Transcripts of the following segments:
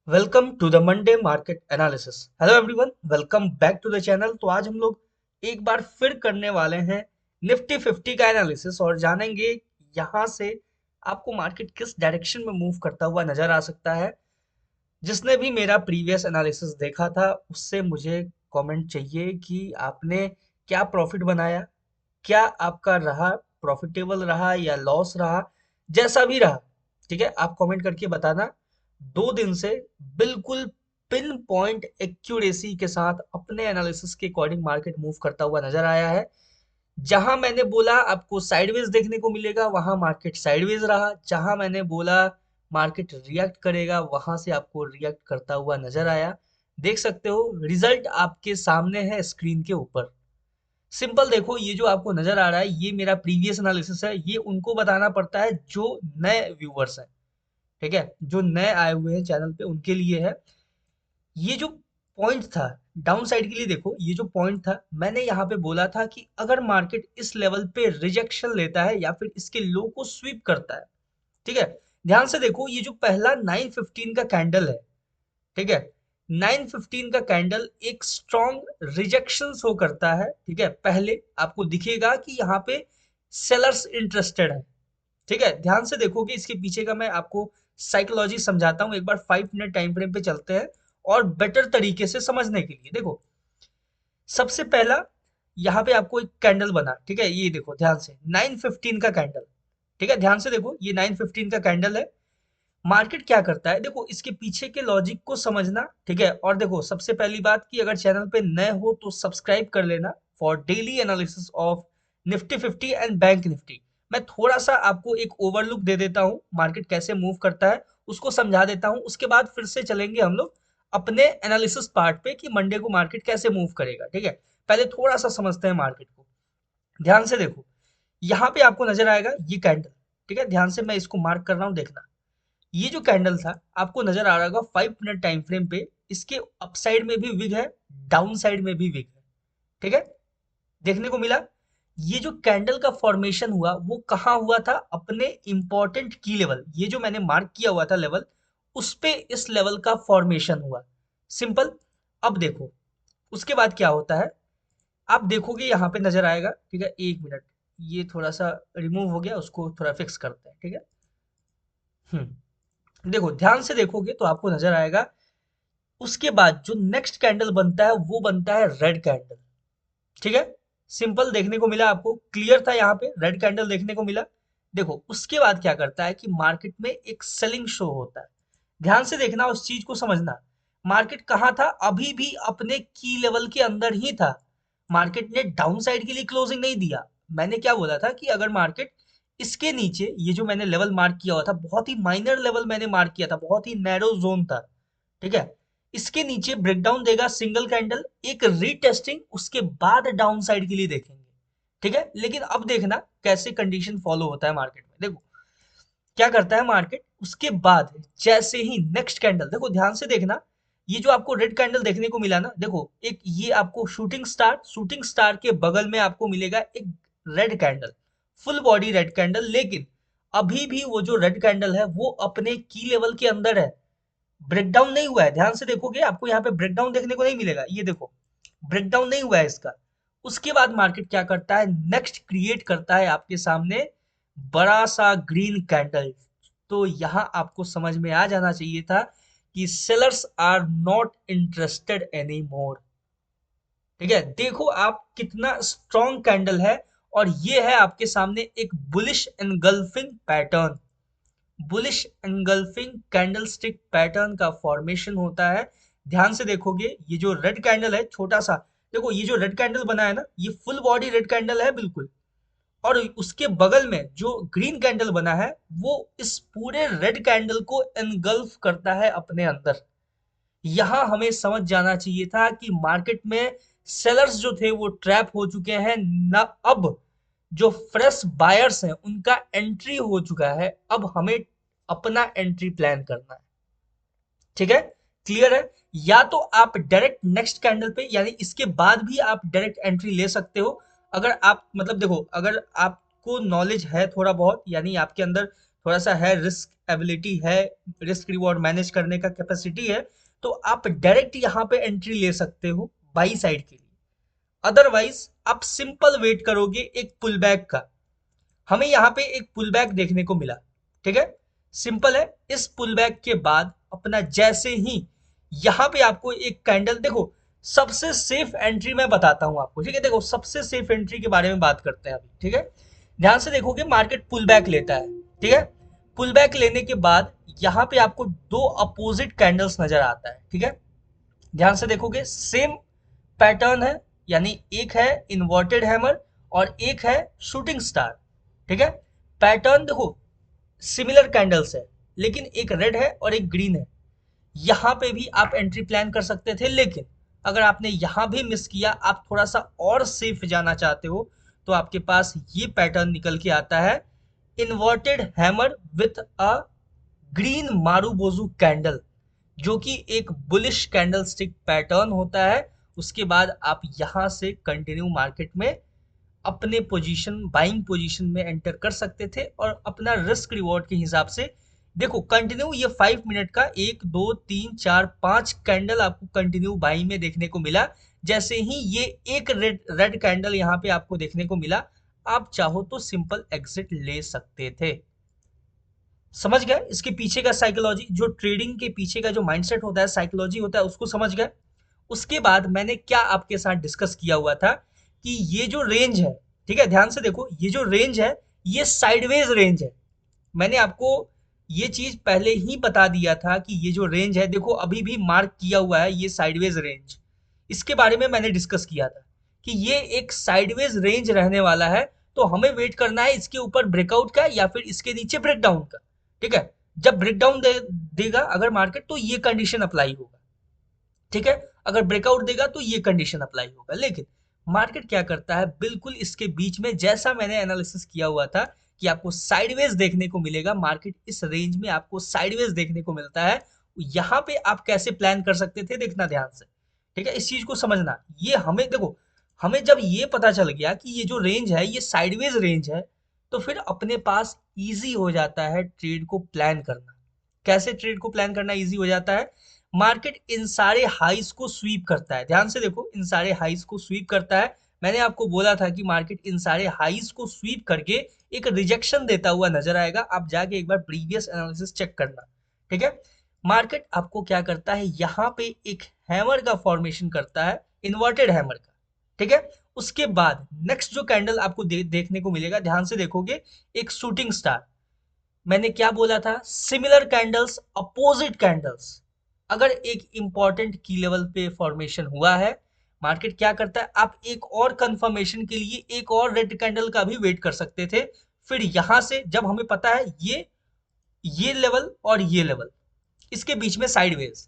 Welcome to the Monday market analysis. Hello everyone, welcome back to the channel. तो आज हम लोग एक बार फिर करने वाले हैं निफ्टी 50 का एनालिसिस और जानेंगे यहाँ से आपको मार्केट किस डायरेक्शन में मूव करता हुआ नजर आ सकता है। जिसने भी मेरा प्रीवियस एनालिसिस देखा था उससे मुझे कमेंट चाहिए कि आपने क्या प्रॉफिट बनाया, क्या आपका रहा, प्रॉफिटेबल रहा या लॉस रहा, जैसा भी रहा। ठीक है, आप कमेंट करके बताना। 2 दिन से बिल्कुल पिन पॉइंट एक्यूरेसी के साथ अपने एनालिसिस के अकॉर्डिंग मार्केट मूव करता हुआ नजर आया है। जहां मैंने बोला आपको साइडवेज देखने को मिलेगा वहां मार्केट साइडवेज रहा, जहां मैंने बोला मार्केट रिएक्ट करेगा वहां से आपको रिएक्ट करता हुआ नजर आया। देख सकते हो रिजल्ट आपके सामने है स्क्रीन के ऊपर। सिंपल देखो, ये जो आपको नजर आ रहा है ये मेरा प्रीवियस एनालिसिस है। ये उनको बताना पड़ता है जो नए व्यूवर्स हैं। ठीक है, जो नए आए हुए हैं चैनल पे उनके लिए है। ये जो पॉइंट था डाउन साइड के लिए, देखो ये जो पॉइंट था मैंने यहाँ पे बोला था कि अगर मार्केट इस लेवल पे रिजेक्शन लेता है या फिर इसके लो को स्वीप करता है। ठीक है, ध्यान से देखो ये जो पहला 915 का कैंडल है। ठीक है, 915 का कैंडल एक स्ट्रॉन्ग रिजेक्शन शो करता है। ठीक है, पहले आपको दिखेगा कि यहाँ पे सेलर्स इंटरेस्टेड है। ठीक है, ध्यान से देखोगे इसके पीछे का मैं आपको साइकोलॉजी समझाता हूँ। एक बार 5 मिनट टाइम फ्रेम पे चलते हैं और बेटर तरीके से समझने के लिए देखो। सबसे पहला यहाँ पे आपको एक कैंडल बना। ठीक है, ये देखो ध्यान से 915 का कैंडल। ठीक है, ध्यान से देखो ये 915 का कैंडल है। मार्केट क्या करता है देखो, इसके पीछे के लॉजिक को समझना। ठीक है, और देखो सबसे पहली बात कि अगर चैनल पे नए हो तो सब्सक्राइब कर लेना for daily analysis of Nifty 50 and bank Nifty. मैं थोड़ा सा आपको एक ओवरलुक दे देता हूँ मार्केट कैसे मूव करता है, उसको समझा देता हूँ। उसके बाद फिर से चलेंगे हम लोग अपने एनालिसिस पार्ट पे कि मंडे को मार्केट कैसे मूव करेगा। ठीक है, पहले थोड़ा सा समझते हैं मार्केट को। ध्यान से देखो, यहाँ पे आपको नजर आएगा ये कैंडल। ठीक है, ध्यान से मैं इसको मार्क कर रहा हूँ, देखना। ये जो कैंडल था आपको नजर आ रहा होगा 5 मिनट टाइम फ्रेम पे, इसके अपसाइड में भी विग है, डाउन साइड में भी विग है। ठीक है, देखने को मिला। ये जो कैंडल का फॉर्मेशन हुआ वो कहाँ हुआ था, अपने इंपॉर्टेंट की लेवल, ये जो मैंने मार्क किया हुआ था लेवल, उस पे इस लेवल का फॉर्मेशन हुआ। सिंपल। अब देखो उसके बाद क्या होता है, आप देखोगे यहाँ पे नजर आएगा। ठीक है, 1 मिनट, ये थोड़ा सा रिमूव हो गया, उसको थोड़ा फिक्स करते हैं। ठीक है, देखो ध्यान से देखोगे तो आपको नजर आएगा उसके बाद जो नेक्स्ट कैंडल बनता है वो बनता है रेड कैंडल। ठीक है, सिंपल देखने को मिला, आपको क्लियर था, यहाँ पे रेड कैंडल देखने को मिला। देखो उसके बाद क्या करता है कि मार्केट में एक सेलिंग शो होता है। ध्यान से देखना, उस चीज को समझना। मार्केट कहाँ था, अभी भी अपने की लेवल के अंदर ही था। मार्केट ने डाउन साइड के लिए क्लोजिंग नहीं दिया। मैंने क्या बोला था कि अगर मार्केट इसके नीचे, ये जो मैंने लेवल मार्क किया हुआ था बहुत ही माइनर लेवल मैंने मार्क किया था, बहुत ही नैरो जोन था। ठीक है, इसके नीचे ब्रेकडाउन देगा सिंगल कैंडल, एक रीटेस्टिंग, उसके बाद डाउन साइड के लिए देखेंगे। ठीक है, लेकिन अब देखना कैसे कंडीशन फॉलो होता है मार्केट में। देखो क्या करता है मार्केट, उसके बाद जैसे ही नेक्स्ट कैंडल, देखो ध्यान से देखना, ये जो आपको रेड कैंडल देखने को मिला ना, देखो एक ये आपको शूटिंग स्टार के बगल में आपको मिलेगा एक red candle, full body red candle. लेकिन अभी भी वो जो रेड कैंडल है वो अपने की लेवल के अंदर है, ब्रेकडाउन नहीं हुआ है। ध्यान से देखोगे आपको यहाँ पे ब्रेकडाउन देखने को नहीं मिलेगा, ये देखो ब्रेकडाउन नहीं हुआ है इसका। उसके बाद मार्केट क्या करता है, नेक्स्ट क्रिएट करता है आपके सामने बड़ा सा ग्रीन कैंडल। तो यहाँ आपको समझ में आ जाना चाहिए था कि sellers are not interested any more. ठीक है, देखो आप कितना स्ट्रॉन्ग कैंडल है, और ये है आपके सामने एक bullish engulfing pattern. Bullish engulfing candlestick pattern का फॉर्मेशन होता है। ध्यान से देखोगे ये जो रेड कैंडल है छोटा सा, देखो ये जो रेड कैंडल बना है ना, ये फुल बॉडी रेड कैंडल है बिल्कुल। और उसके बगल में जो ग्रीन कैंडल बना है वो इस पूरे रेड कैंडल को एनगल्फ करता है अपने अंदर। यहां हमें समझ जाना चाहिए था कि मार्केट में सेलर्स जो थे वो ट्रैप हो चुके हैं ना। अब जो फ्रेश बायर्स हैं उनका एंट्री हो चुका है। अब हमें अपना एंट्री प्लान करना है। ठीक है, क्लियर है। या तो आप डायरेक्ट नेक्स्ट कैंडल पे, यानी इसके बाद भी आप डायरेक्ट एंट्री ले सकते हो। अगर आप मतलब देखो, अगर आपको नॉलेज है थोड़ा बहुत, यानी आपके अंदर थोड़ा सा है, रिस्क एबिलिटी है, रिस्क रिवॉर्ड मैनेज करने का कैपेसिटी है, तो आप डायरेक्ट यहाँ पे एंट्री ले सकते हो बाई साइड के लिए। अदरवाइज आप सिंपल वेट करोगे एक पुल बैक का। हमें यहाँ पे एक पुल बैक देखने को मिला, ठीक है, सिंपल है। इस पुल बैक के बाद अपना जैसे ही यहाँ पे आपको एक कैंडल, देखो सबसे सेफ एंट्री मैं बताता हूँ आपको, ठीक है। देखो सबसे सेफ एंट्री के बारे में बात करते हैं अभी, ठीक है। ध्यान से देखोगे मार्केट पुल बैक लेता है, ठीक है। पुल बैक लेने के बाद यहाँ पे आपको दो अपोजिट कैंडल्स नजर आता है, ठीक है। ध्यान से देखोगे सेम पैटर्न है, यानी एक है इन्वर्टेड हैमर और एक है शूटिंग स्टार, ठीक है। पैटर्न देखो सिमिलर कैंडल्स है, लेकिन एक रेड है और एक ग्रीन है। यहाँ पे भी आप एंट्री प्लान कर सकते थे, लेकिन अगर आपने यहाँ भी मिस किया, आप थोड़ा सा और सेफ जाना चाहते हो, तो आपके पास ये पैटर्न निकल के आता है, inverted hammer with a green marubozu candle, जो कि एक बुलिश कैंडल स्टिक पैटर्न होता है। उसके बाद आप यहां से कंटिन्यू मार्केट में अपने पोजीशन, बाइंग पोजीशन में एंटर कर सकते थे और अपना रिस्क रिवॉर्ड के हिसाब से, देखो कंटिन्यू ये 5 मिनट का 1 2 3 4 5 कैंडल आपको कंटिन्यू बाइंग में देखने को मिला। जैसे ही ये एक रेड रेड कैंडल यहाँ पे आपको देखने को मिला, आप चाहो तो सिंपल एग्जिट ले सकते थे। समझ गए इसके पीछे का साइकोलॉजी, जो ट्रेडिंग के पीछे का जो माइंडसेट होता है, साइकोलॉजी होता है, उसको समझ गए। उसके बाद मैंने क्या आपके साथ डिस्कस किया हुआ था कि ये जो रेंज है, ठीक है, ध्यान से देखो, ये जो रेंज है ये साइडवेज रेंज है। मैंने आपको ये चीज पहले ही बता दिया था कि ये जो रेंज है, देखो अभी भी मार्क किया हुआ है ये साइडवेज रेंज। इसके बारे में मैंने डिस्कस किया था कि ये एक साइडवेज रेंज रहने वाला है, तो हमें वेट करना है इसके ऊपर ब्रेकआउट का या फिर इसके नीचे ब्रेकडाउन का, ठीक है। जब ब्रेकडाउन देगा अगर मार्केट, तो ये कंडीशन अप्लाई होगा, ठीक है। अगर ब्रेकआउट देगा तो ये कंडीशन अप्लाई होगा। लेकिन मार्केट क्या करता है, बिल्कुल इसके बीच में, जैसा मैंने एनालिसिस किया हुआ था कि आपको साइडवेज देखने को मिलेगा, मार्केट इस रेंज में आपको साइडवेज देखने को मिलता है। यहाँ पे आप कैसे प्लान कर सकते थे, देखना ध्यान से, ठीक है, इस चीज को समझना। ये हमें देखो, हमें जब ये पता चल गया कि ये जो रेंज है ये साइडवेज रेंज है, तो फिर अपने पास इजी हो जाता है ट्रेड को प्लान करना। कैसे ट्रेड को प्लान करना इजी हो जाता है, मार्केट इन सारे हाइस को स्वीप करता है। ध्यान से देखो, इन सारे हाइस को स्वीप करता है। मैंने आपको बोला था कि मार्केट इन सारे हाइस को स्वीप करके एक रिजेक्शन देता हुआ नजर आएगा। आप जाके एक बार प्रीवियस एनालिसिस चेक करना, ठीक है। मार्केट आपको क्या करता है, यहाँ पे एक हैमर का फॉर्मेशन करता है, इन्वर्टेड हैमर का, ठीक है। उसके बाद नेक्स्ट जो कैंडल आपको देखने को मिलेगा, ध्यान से देखोगे, एक शूटिंग स्टार। मैंने क्या बोला था, सिमिलर कैंडल्स, अपोजिट कैंडल्स। अगर एक इंपॉर्टेंट की लेवल पे फॉर्मेशन हुआ है, मार्केट क्या करता है, आप एक और कंफर्मेशन के लिए एक और रेड कैंडल का भी वेट कर सकते थे। फिर यहां से जब हमें पता है ये लेवल और ये लेवल, इसके बीच में साइडवेज,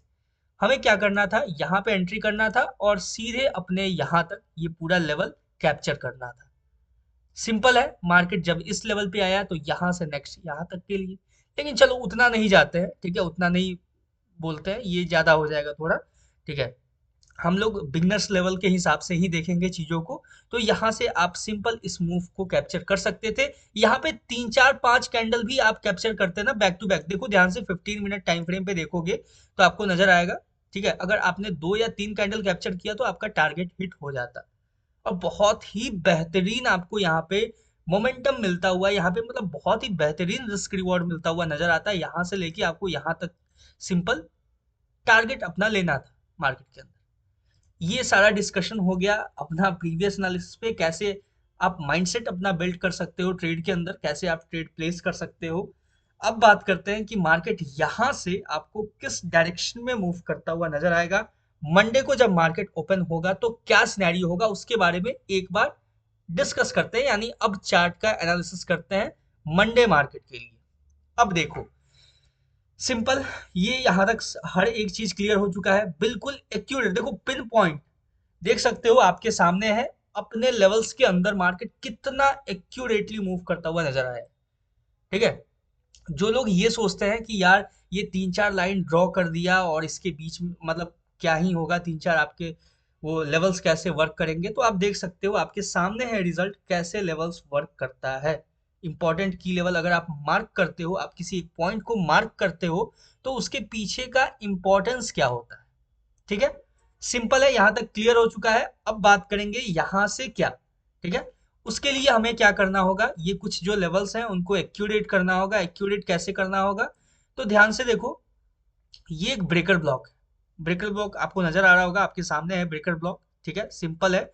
हमें क्या करना था, यहाँ पे एंट्री करना था और सीधे अपने यहाँ तक ये पूरा लेवल कैप्चर करना था। सिंपल है। मार्केट जब इस लेवल पे आया तो यहाँ से नेक्स्ट यहाँ तक के लिए, लेकिन चलो उतना नहीं जाते हैं, ठीक है, उतना नहीं बोलते हैं, ये ज्यादा हो जाएगा थोड़ा, ठीक है। हम लोग बिगनर्स लेवल के हिसाब से ही देखेंगे चीजों को। तो यहाँ से आप सिंपल इस मूव को कैप्चर कर सकते थे। यहाँ पे 3 4 5 कैंडल भी आप कैप्चर करते ना बैक टू बैक, देखो ध्यान से 15 मिनट टाइम फ्रेम पे देखोगे तो आपको नजर आएगा, ठीक है। अगर आपने 2 या 3 कैंडल कैप्चर किया तो आपका टारगेट हिट हो जाता, और बहुत ही बेहतरीन आपको यहाँ पे मोमेंटम मिलता हुआ, यहाँ पे मतलब बहुत ही बेहतरीन रिस्क रिवॉर्ड मिलता हुआ नजर आता है। यहाँ से लेके आपको यहाँ तक सिंपल टारगेट अपना लेना था मार्केट के अंदर। ये सारा डिस्कशन हो गया अपना प्रीवियस एनालिसिस पे, कैसे आप माइंडसेट अपना बिल्ड कर सकते हो ट्रेड के अंदर, कैसे आप ट्रेड प्लेस कर सकते हो। अब बात करते हैं कि मार्केट यहां से आपको किस डायरेक्शन में मूव करता हुआ नजर आएगा। मंडे को जब मार्केट ओपन होगा तो क्या सिनेरियो होगा, उसके बारे में एक बार डिस्कस करते हैं, यानी अब चार्ट का एनालिसिस करते हैं मंडे मार्केट के लिए। अब देखो सिंपल, ये यहां तक हर एक चीज क्लियर हो चुका है, बिल्कुल एक्यूरेट। देखो पिन पॉइंट देख सकते हो आपके सामने है, अपने लेवल्स के अंदर मार्केट कितना एक्यूरेटली मूव करता हुआ नजर आया है, ठीक है। जो लोग ये सोचते हैं कि यार ये 3 4 लाइन ड्रॉ कर दिया और इसके बीच में मतलब क्या ही होगा, 3 4 आपके वो लेवल्स कैसे वर्क करेंगे, तो आप देख सकते हो आपके सामने है रिजल्ट कैसे लेवल्स वर्क करता है, इंपॉर्टेंट की लेवल अगर आप मार्क करते हो, आप किसी एक पॉइंट को मार्क करते हो, तो उसके पीछे का इंपॉर्टेंस क्या होता है। ठीक है, सिंपल है, यहां तक क्लियर हो चुका है। अब बात करेंगे यहां से क्या। ठीक है, उसके लिए हमें क्या करना होगा, ये कुछ जो लेवल्स हैं उनको एक्यूरेट करना होगा। एक्यूरेट कैसे करना होगा, तो ध्यान से देखो, ये एक ब्रेकर ब्लॉक है। ब्रेकर ब्लॉक आपको नजर आ रहा होगा, आपके सामने है ब्रेकर ब्लॉक। ठीक है, सिंपल है।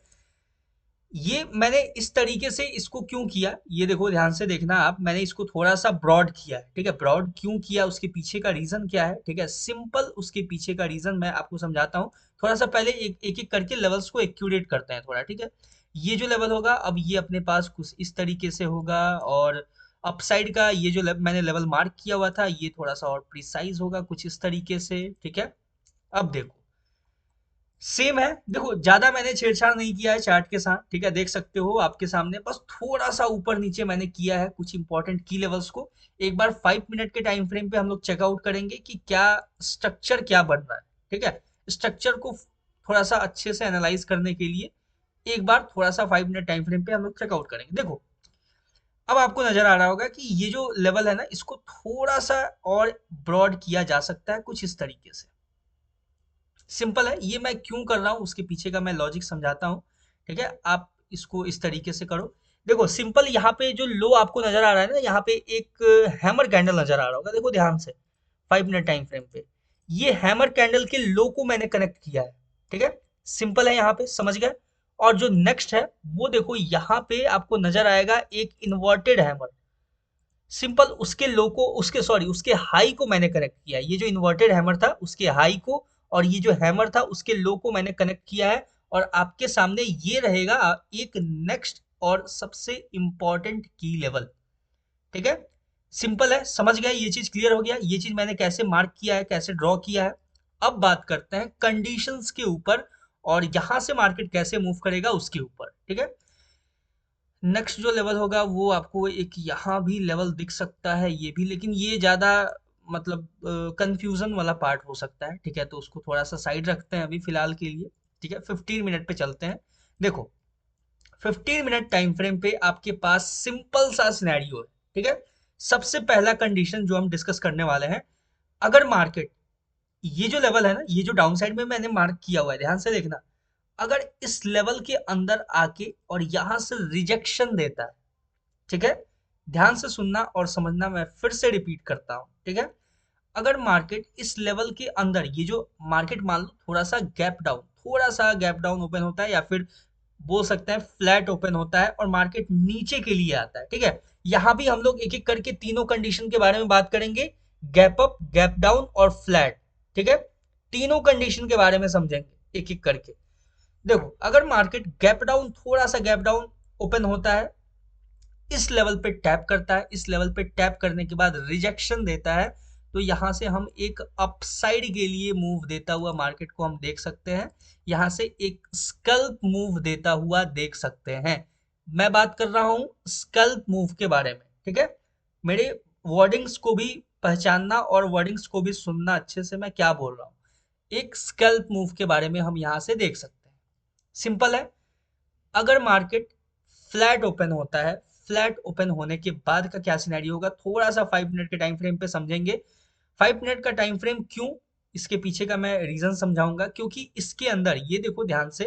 ये मैंने इस तरीके से इसको क्यों किया, ये देखो ध्यान से देखना आप, मैंने इसको थोड़ा सा ब्रॉड किया है। ठीक है, ब्रॉड क्यों किया, उसके पीछे का रीजन क्या है। ठीक है, सिंपल उसके पीछे का रीजन मैं आपको समझाता हूँ। थोड़ा सा पहले एक एक, एक करके लेवल्स को एक्यूरेट करते हैं थोड़ा। ठीक है, ये जो लेवल होगा, अब ये अपने पास कुछ इस तरीके से होगा, और अपसाइड का ये जो मैंने लेवल मार्क किया हुआ था, ये थोड़ा सा और प्रिसाइज होगा कुछ इस तरीके से। ठीक है, अब देखो सेम है, देखो ज्यादा मैंने छेड़छाड़ नहीं किया है चार्ट के साथ। ठीक है, देख सकते हो आपके सामने, बस थोड़ा सा ऊपर नीचे मैंने किया है कुछ इंपॉर्टेंट की लेवल्स को। एक बार 5 मिनट के टाइम फ्रेम पे हम लोग चेकआउट करेंगे कि क्या स्ट्रक्चर क्या बन रहा है। ठीक है, स्ट्रक्चर को थोड़ा सा अच्छे से एनालाइज करने के लिए एक बार थोड़ा सा 5 मिनट टाइम फ्रेम पे हम लोग चेकआउट करेंगे। देखो, अब आपको नजर आ रहा होगा कि ये जो लेवल है ना, इसको थोड़ा सा और ब्रॉड किया जा सकता है कुछ इस तरीके से। सिंपल है, ये मैं क्यों कर रहा हूँ उसके पीछे का मैं लॉजिक समझाता हूँ। ठीक है, आप इसको इस तरीके से करो। देखो सिंपल, यहाँ पे जो लो आपको नजर आ रहा है ना, यहाँ पे एक हैमर कैंडल नजर आ रहा होगा, देखो ध्यान से 5 मिनट टाइम फ्रेम पे। ये हैमर कैंडल के लो को मैंने कनेक्ट किया है। ठीक है, सिंपल है, यहाँ पे समझ गए। और जो नेक्स्ट है, वो देखो यहाँ पे आपको नजर आएगा एक इन्वर्टेड हैमर। सिंपल, उसके लो को, उसके सॉरी उसके हाई को मैंने कनेक्ट किया है। ये जो इन्वर्टेड हैमर था उसके हाई को, और ये जो हैमर था उसके लो को मैंने कनेक्ट किया है। और आपके सामने ये रहेगा एक नेक्स्ट और सबसे इंपॉर्टेंट की लेवल। ठीक है, सिंपल है, समझ गए, ये चीज क्लियर हो गया, ये चीज मैंने कैसे मार्क किया है, कैसे ड्रॉ किया है। अब बात करते हैं कंडीशंस के ऊपर, और यहां से मार्केट कैसे मूव करेगा उसके ऊपर। ठीक है, नेक्स्ट जो लेवल होगा वो आपको एक यहाँ भी लेवल दिख सकता है, ये भी, लेकिन ये ज्यादा मतलब कंफ्यूजन वाला पार्ट हो सकता है। ठीक है, तो उसको थोड़ा सा साइड रखते हैं अभी फिलहाल के लिए। ठीक है, 15 मिनट पे चलते हैं। देखो, 15 मिनट टाइम फ्रेम पे आपके पास सिंपल सा सिनेरियो है। ठीक है, सबसे पहला कंडीशन जो हम डिस्कस करने वाले हैं, अगर मार्केट, ये जो लेवल है ना, ये जो डाउन साइड में मैंने मार्क किया हुआ है, ध्यान से देखना, अगर इस लेवल के अंदर आके और यहां से रिजेक्शन देता है। ठीक है, ध्यान से सुनना और समझना, मैं फिर से रिपीट करता हूं। ठीक है, अगर मार्केट इस लेवल के अंदर, ये जो मार्केट मान लो थोड़ा सा गैप डाउन, थोड़ा सा गैप डाउन ओपन होता है, या फिर बोल सकते हैं फ्लैट ओपन होता है, और मार्केट नीचे के लिए आता है। ठीक है, यहां भी हम लोग एक एक करके तीनों कंडीशन के बारे में बात करेंगे, गैप अप, गैप डाउन और फ्लैट। ठीक है, तीनों कंडीशन के बारे में समझेंगे एक एक करके। देखो, अगर मार्केट गैप डाउन, थोड़ा सा गैप डाउन ओपन होता है, इस लेवल पे टैप करता है, इस लेवल पे टैप करने के बाद रिजेक्शन देता है, तो यहां से हम एक अपसाइड के लिए मूव देता हुआ मार्केट को हम देख सकते हैं। यहां से एक स्कल्प मूव देता हुआ देख सकते हैं। मैं बात कर रहा हूं स्कल्प मूव के बारे में। ठीक है, मेरे वर्डिंग्स को भी पहचानना और वर्डिंग्स को भी सुनना अच्छे से, मैं क्या बोल रहा हूं। एक स्कल्प मूव के बारे में हम यहां से देख सकते हैं। सिंपल है, अगर मार्केट फ्लैट ओपन होता है, फ्लैट ओपन होने के बाद का क्या सिनेरियो होगा, थोड़ा सा 5 मिनट के टाइम फ्रेम पे समझेंगे। 5 मिनट का टाइम फ्रेम क्यों, इसके पीछे का मैं रीजन समझाऊंगा, क्योंकि इसके अंदर ये देखो ध्यान से।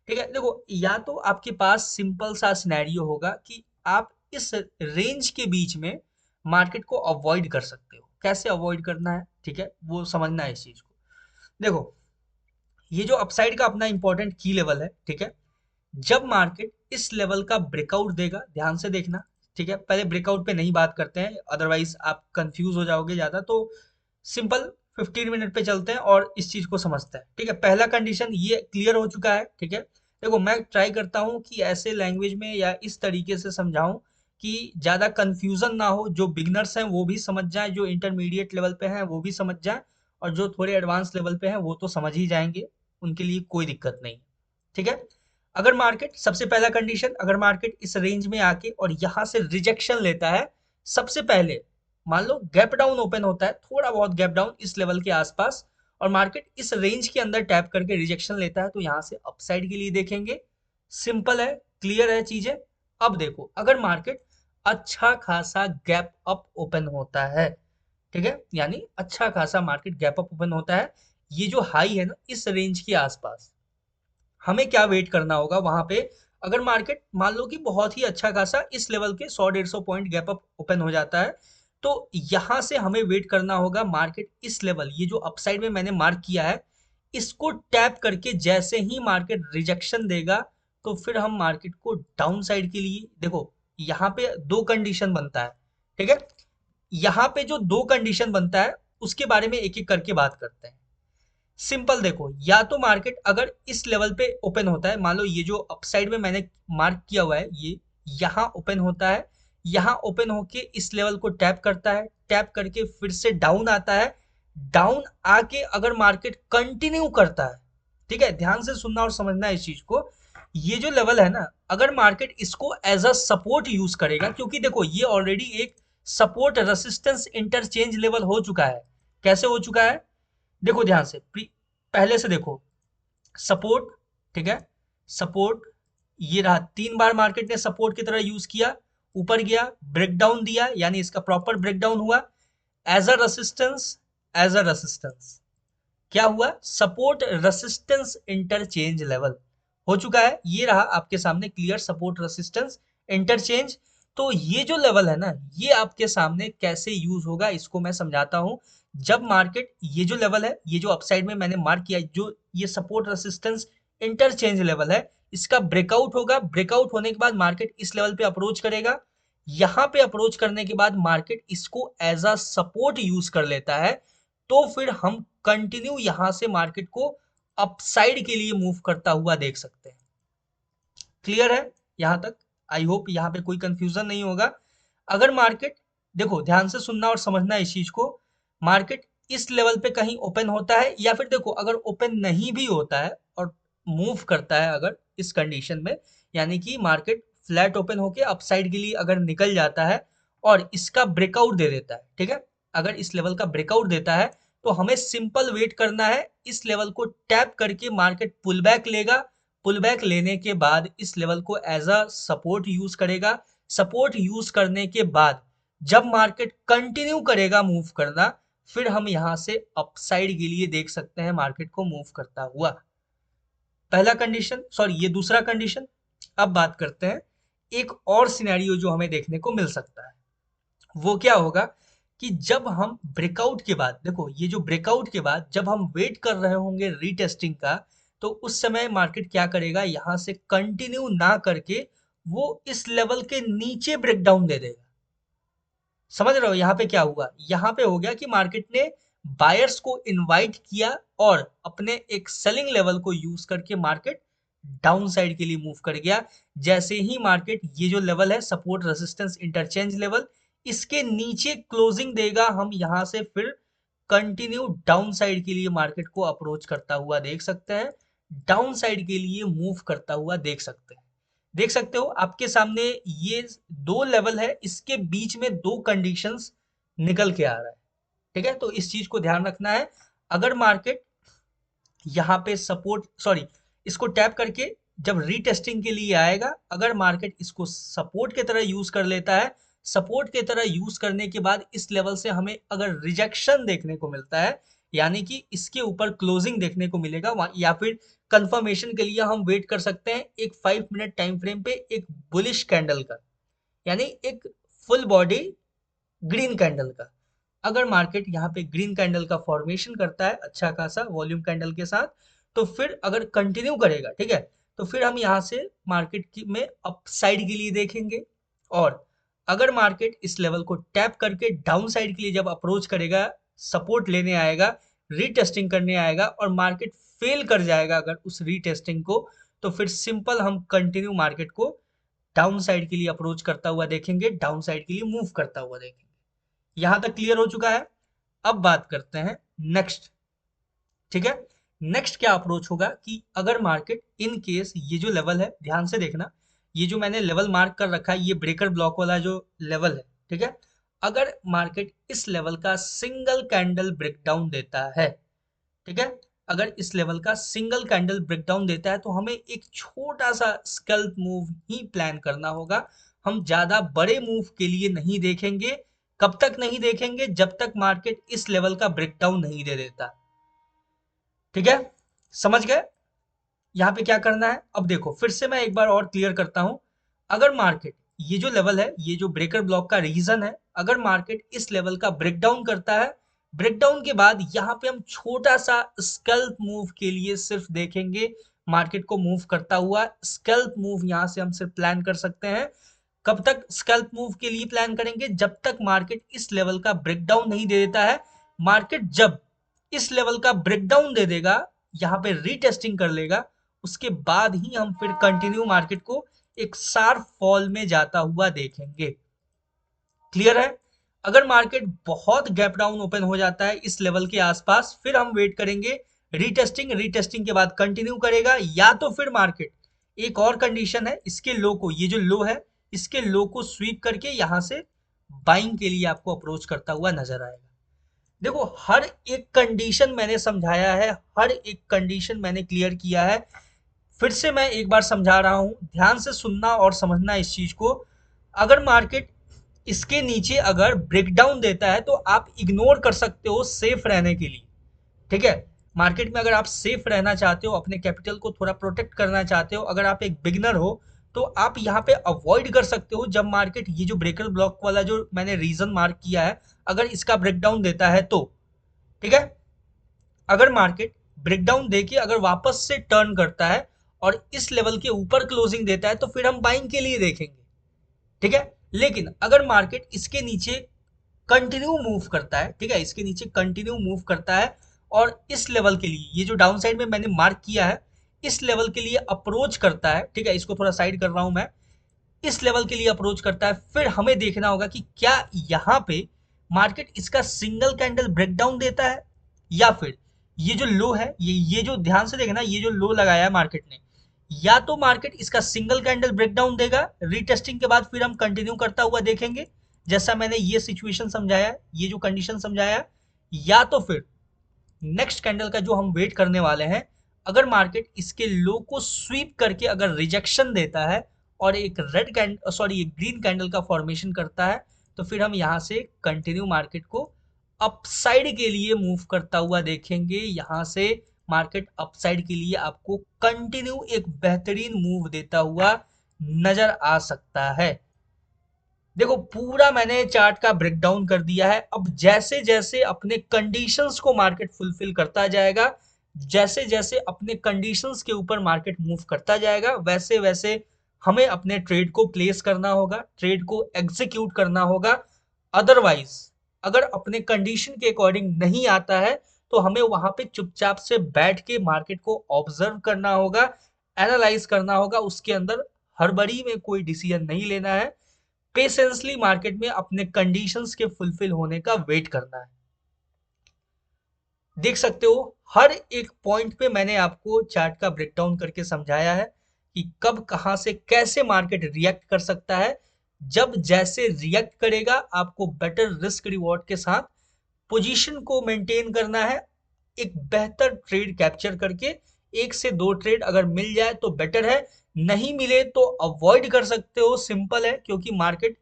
ठीक है, देखो, या तो आपके पास सिंपल सा सिनेरियो होगा कि आप इस रेंज के बीच में मार्केट को अवॉइड कर सकते हो। कैसे अवॉइड करना है, ठीक है, वो समझना है इस चीज को। देखो, ये जो अपसाइड का अपना इंपॉर्टेंट की लेवल है, ठीक है, जब मार्केट इस लेवल का ब्रेकआउट देगा, ध्यान से देखना। ठीक है, पहले ब्रेकआउट पे नहीं बात करते हैं, अदरवाइज आप कंफ्यूज हो जाओगे ज्यादा, तो सिंपल 15 मिनट पे चलते हैं और इस चीज को समझते हैं। ठीक है, पहला कंडीशन ये क्लियर हो चुका है। ठीक है, देखो, मैं ट्राई करता हूँ कि ऐसे लैंग्वेज में या इस तरीके से समझाऊं कि ज्यादा कंफ्यूजन ना हो, जो बिगनर्स हैं वो भी समझ जाएं, जो इंटरमीडिएट लेवल पे हैं वो भी समझ जाएं, और जो थोड़े एडवांस लेवल पे हैं वो तो समझ ही जाएंगे, उनके लिए कोई दिक्कत नहीं। ठीक है, अगर मार्केट, सबसे पहला कंडीशन, अगर मार्केट इस रेंज में आके और यहां से रिजेक्शन लेता है, सबसे पहले मान लो गैप डाउन ओपन होता है, थोड़ा बहुत गैप डाउन इस लेवल के आसपास, और मार्केट इस रेंज के अंदर टैप करके रिजेक्शन लेता है, तो यहां से अपसाइड के लिए देखेंगे। सिंपल है, क्लियर है चीजें। अब देखो, अगर मार्केट अच्छा खासा गैप अप ओपन होता है, ठीक है, यानी अच्छा खासा मार्केट गैप अप ओपन होता है। ये जो हाई है ना इस रेंज के आसपास, हमें क्या वेट करना होगा वहां पे। अगर मार्केट मान लो कि बहुत ही अच्छा खासा इस लेवल के 100-150 पॉइंट गैप अप ओपन हो जाता है, तो यहां से हमें वेट करना होगा मार्केट इस लेवल, ये जो अपसाइड में मैंने मार्क किया है, इसको टैप करके जैसे ही मार्केट रिजेक्शन देगा, तो फिर हम मार्केट को डाउन साइड के लिए देखो, यहाँ पे दो कंडीशन बनता है, ठीक है। यहाँ पे जो दो कंडीशन बनता है उसके बारे में एक एक करके बात करते हैं। सिंपल देखो, या तो मार्केट अगर इस लेवल पे ओपन होता है, मान लो ये जो अपसाइड में मैंने मार्क किया हुआ है, ये यहाँ ओपन होता है, यहाँ ओपन होके इस लेवल को टैप करता है, टैप करके फिर से डाउन आता है, डाउन आके अगर मार्केट कंटिन्यू करता है, ठीक है, ध्यान से सुनना और समझना इस चीज को, ये जो लेवल है ना, अगर मार्केट इसको एज अ सपोर्ट यूज करेगा, क्योंकि देखो ये ऑलरेडी एक सपोर्ट रेसिस्टेंस इंटरचेंज लेवल हो चुका है। कैसे हो चुका है, देखो ध्यान से, पहले से देखो, सपोर्ट, ठीक है, सपोर्ट, ये रहा, 3 बार मार्केट ने सपोर्ट की तरह यूज किया, ऊपर गया, ब्रेकडाउन दिया, यानी इसका प्रॉपर ब्रेकडाउन हुआ, as a resistance, as a resistance क्या हुआ, सपोर्ट रेसिस्टेंस इंटरचेंज लेवल हो चुका है। ये रहा आपके सामने क्लियर सपोर्ट रेसिस्टेंस इंटरचेंज। तो ये जो लेवल है ना, ये आपके सामने कैसे यूज होगा इसको मैं समझाता हूं। जब मार्केट, ये जो लेवल है, ये जो अपसाइड में मैंने मार्क किया, जो ये सपोर्ट रेसिस्टेंस इंटरचेंज लेवल है, इसका ब्रेकआउट होगा, ब्रेकआउट होने के बाद मार्केट इस लेवल पे अप्रोच करेगा, यहां पे अप्रोच करने के बाद मार्केट इसको एज अ सपोर्ट यूज कर लेता है, तो फिर हम कंटिन्यू यहां से मार्केट को अपसाइड के लिए मूव करता हुआ देख सकते हैं। क्लियर है यहां तक? आई होप यहां पे कोई कंफ्यूजन नहीं होगा। अगर मार्केट, देखो ध्यान से सुनना और समझना इस चीज को, मार्केट इस लेवल पे कहीं ओपन होता है, या फिर देखो अगर ओपन नहीं भी होता है और मूव करता है अगर इस कंडीशन में, यानी कि मार्केट फ्लैट ओपन होके अपसाइड के लिए अगर निकल जाता है और इसका ब्रेकआउट दे देता है, ठीक है, अगर इस लेवल का ब्रेकआउट देता है, तो हमें सिंपल वेट करना है, इस लेवल को टैप करके मार्केट पुल बैक लेगा, पुल बैक लेने के बाद इस लेवल को एज अ सपोर्ट यूज करेगा, सपोर्ट यूज करने के बाद जब मार्केट कंटिन्यू करेगा मूव करना, फिर हम यहां से अपसाइड के लिए देख सकते हैं मार्केट को मूव करता हुआ। पहला कंडीशन, सॉरी ये दूसरा कंडीशन। अब बात करते हैं एक और सिनेरियो जो हमें देखने को मिल सकता है, वो क्या होगा कि जब हम ब्रेकआउट के बाद, देखो ये जो ब्रेकआउट के बाद जब हम वेट कर रहे होंगे रीटेस्टिंग का, तो उस समय मार्केट क्या करेगा, यहां से कंटिन्यू ना करके वो इस लेवल के नीचे ब्रेकडाउन दे देगा। समझ रहे हो यहाँ पे क्या हुआ, यहाँ पे हो गया कि मार्केट ने बायर्स को इनवाइट किया और अपने एक सेलिंग लेवल को यूज करके मार्केट डाउन साइड के लिए मूव कर गया। जैसे ही मार्केट ये जो लेवल है सपोर्ट रेजिस्टेंस इंटरचेंज लेवल, इसके नीचे क्लोजिंग देगा, हम यहां से फिर कंटिन्यू डाउन साइड के लिए मार्केट को अप्रोच करता हुआ देख सकते हैं, डाउन साइड के लिए मूव करता हुआ देख सकते हैं। देख सकते हो आपके सामने ये दो लेवल है, इसके बीच में दो कंडीशंस निकल के आ रहा है, ठीक है, तो इस चीज को ध्यान रखना है। अगर मार्केट यहाँ पे सपोर्ट, सॉरी, इसको टैप करके जब रीटेस्टिंग के लिए आएगा, अगर मार्केट इसको सपोर्ट की तरह यूज कर लेता है, सपोर्ट की तरह यूज करने के बाद इस लेवल से हमें अगर रिजेक्शन देखने को मिलता है, यानी कि इसके ऊपर क्लोजिंग देखने को मिलेगा, या फिर कंफर्मेशन के लिए हम वेट कर सकते हैं एक 5 मिनट टाइम फ्रेम पे एक बुलिश कैंडल का, यानी एक फुल बॉडी ग्रीन कैंडल का। अगर मार्केट यहाँ पे ग्रीन कैंडल का फॉर्मेशन करता है अच्छा खासा वॉल्यूम कैंडल के साथ, तो फिर अगर कंटिन्यू करेगा, ठीक है, तो फिर हम यहाँ से मार्केट की में अपसाइड के लिए देखेंगे। और अगर मार्केट इस लेवल को टैप करके डाउन साइड के लिए जब अप्रोच करेगा, सपोर्ट लेने आएगा, रीटेस्टिंग करने आएगा और मार्केट फेल कर जाएगा अगर उस रीटेस्टिंग को, तो फिर सिंपल हम कंटिन्यू मार्केट को डाउन साइड के लिए अप्रोच करता हुआ देखेंगे, डाउन साइड के लिए मूव करता हुआ देखेंगे। यहां तक क्लियर हो चुका है? अब बात करते हैं नेक्स्ट, ठीक है। नेक्स्ट क्या अप्रोच होगा कि अगर मार्केट इन केस ये जो लेवल है, ध्यान से देखना, ये जो मैंने लेवल मार्क कर रखा है, ये ब्रेकर ब्लॉक वाला जो लेवल है, ठीक है, अगर मार्केट इस लेवल का सिंगल कैंडल ब्रेकडाउन देता है, ठीक है, अगर इस लेवल का सिंगल कैंडल ब्रेकडाउन देता है, तो हमें एक छोटा सा स्कैल्प मूव ही प्लान करना होगा। हम ज्यादा बड़े मूव के लिए नहीं देखेंगे। कब तक नहीं देखेंगे? जब तक मार्केट इस लेवल का ब्रेकडाउन नहीं दे देता। ठीक है, समझ गए यहाँ पे क्या करना है? अब देखो फिर से मैं एक बार और क्लियर करता हूं। अगर मार्केट ये जो लेवल है, ये जो ब्रेकर ब्लॉक का रीजन है, अगर मार्केट इस लेवल का ब्रेकडाउन करता है, ब्रेकडाउन के बाद यहाँ पे हम छोटा सा स्कैल्प मूव के लिए सिर्फ देखेंगे मार्केट को मूव करता हुआ। स्कैल्प मूव यहाँ से हम सिर्फ प्लान कर सकते हैं। कब तक स्कैल्प मूव के लिए प्लान करेंगे? जब तक मार्केट इस लेवल का ब्रेकडाउन नहीं दे देता है। मार्केट जब इस लेवल का ब्रेकडाउन दे देगा, यहाँ पे रीटेस्टिंग कर लेगा, उसके बाद ही हम फिर कंटिन्यू मार्केट को एक शार्प फॉल में जाता हुआ देखेंगे। क्लियर है? अगर मार्केट बहुत गैप डाउन ओपन हो जाता है इस लेवल के आसपास, फिर हम वेट करेंगे रीटेस्टिंग। रीटेस्टिंग के बाद कंटिन्यू करेगा, या तो फिर मार्केट एक और कंडीशन है, इसके लो को, ये जो लो है, इसके लो को स्वीप करके यहां से बाइंग के लिए आपको अप्रोच करता हुआ नजर आएगा। देखो हर एक कंडीशन मैंने समझाया है, हर एक कंडीशन मैंने क्लियर किया है। फिर से मैं एक बार समझा रहा हूं, ध्यान से सुनना और समझना इस चीज को। अगर मार्केट इसके नीचे अगर ब्रेकडाउन देता है तो आप इग्नोर कर सकते हो सेफ रहने के लिए। ठीक है, मार्केट में अगर आप सेफ रहना चाहते हो, अपने कैपिटल को थोड़ा प्रोटेक्ट करना चाहते हो, अगर आप एक बिगनर हो, तो आप यहाँ पे अवॉइड कर सकते हो जब मार्केट ये जो ब्रेकर ब्लॉक वाला जो मैंने रीजन मार्क किया है, अगर इसका ब्रेकडाउन देता है तो। ठीक है, अगर मार्केट ब्रेकडाउन देके अगर वापस से टर्न करता है और इस लेवल के ऊपर क्लोजिंग देता है तो फिर हम बाइंग के लिए देखेंगे। ठीक है, लेकिन अगर मार्केट इसके नीचे कंटिन्यू मूव करता है, ठीक है, इसके नीचे कंटिन्यू मूव करता है और इस लेवल के लिए, ये जो डाउन साइड में मैंने मार्क किया है, इस लेवल के लिए अप्रोच करता है, ठीक है, इसको थोड़ा साइड कर रहा हूं मैं, इस लेवल के लिए अप्रोच करता है, फिर हमें देखना होगा कि क्या यहाँ पे मार्केट इसका सिंगल कैंडल ब्रेकडाउन देता है, या फिर ये जो लो है, ये जो ध्यान से देखना, ये जो लो लगाया है मार्केट ने, या तो मार्केट इसका सिंगल कैंडल ब्रेकडाउन देगा, रीटेस्टिंग के बाद फिर हम कंटिन्यू करता हुआ देखेंगे जैसा मैंने ये सिचुएशन समझाया, ये जो कंडीशन समझाया, या तो फिर नेक्स्ट कैंडल का जो हम वेट करने वाले हैं, अगर मार्केट इसके लो को स्वीप करके अगर रिजेक्शन देता है और एक रेड कैंडल, सॉरी एक ग्रीन कैंडल का फॉर्मेशन करता है, तो फिर हम यहाँ से कंटिन्यू मार्केट को अपसाइड के लिए मूव करता हुआ देखेंगे। यहाँ से मार्केट अपसाइड के लिए आपको कंटिन्यू एक बेहतरीन मूव देता हुआ नजर आ सकता है। देखो पूरा मैंने चार्ट का ब्रेकडाउन कर दिया है। अब जैसे जैसे अपने कंडीशंस को मार्केट फुलफिल करता जाएगा, जैसे जैसे अपने कंडीशंस के ऊपर मार्केट मूव करता जाएगा, वैसे वैसे हमें अपने ट्रेड को प्लेस करना होगा, ट्रेड को एग्जीक्यूट करना होगा। अदरवाइज अगर अपने कंडीशन के अकॉर्डिंग नहीं आता है तो हमें वहां पे चुपचाप से बैठ के मार्केट को ऑब्जर्व करना होगा, एनालाइज करना होगा, उसके अंदर हड़बड़ी में कोई डिसीजन नहीं लेना है, पेशेंसली मार्केट में अपने कंडीशंस के फुलफिल होने का वेट करना है। देख सकते हो हर एक पॉइंट पे मैंने आपको चार्ट का ब्रेकडाउन करके समझाया है कि कब कहां से कैसे मार्केट रिएक्ट कर सकता है। जब जैसे रिएक्ट करेगा आपको बेटर रिस्क रिवॉर्ड के साथ पोजीशन को मेंटेन करना है, एक बेहतर ट्रेड कैप्चर करके। एक से दो ट्रेड अगर मिल जाए तो बेटर है, नहीं मिले तो अवॉइड कर सकते हो, सिंपल है, क्योंकि मार्केट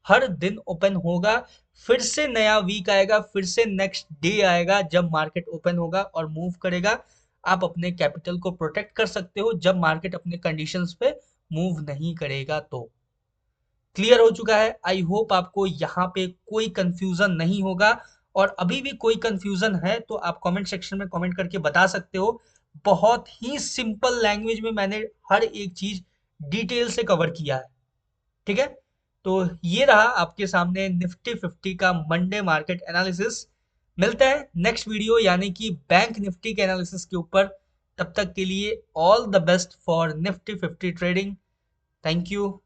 हर दिन ओपन होगा, फिर से नया वीक आएगा, फिर से नेक्स्ट डे आएगा जब मार्केट ओपन होगा और मूव करेगा। आप अपने कैपिटल को प्रोटेक्ट कर सकते हो जब मार्केट अपने कंडीशंस पे मूव नहीं करेगा तो। क्लियर हो चुका है? आई होप आपको यहाँ पे कोई कंफ्यूजन नहीं होगा, और अभी भी कोई कंफ्यूजन है तो आप कमेंट सेक्शन में कमेंट करके बता सकते हो। बहुत ही सिंपल लैंग्वेज में मैंने हर एक चीज डिटेल से कवर किया है। ठीक है, तो ये रहा आपके सामने निफ्टी 50 का मंडे मार्केट एनालिसिस। मिलते हैं नेक्स्ट वीडियो यानी कि बैंक निफ्टी के एनालिसिस के ऊपर। तब तक के लिए all the best for Nifty 50 trading. Thank you.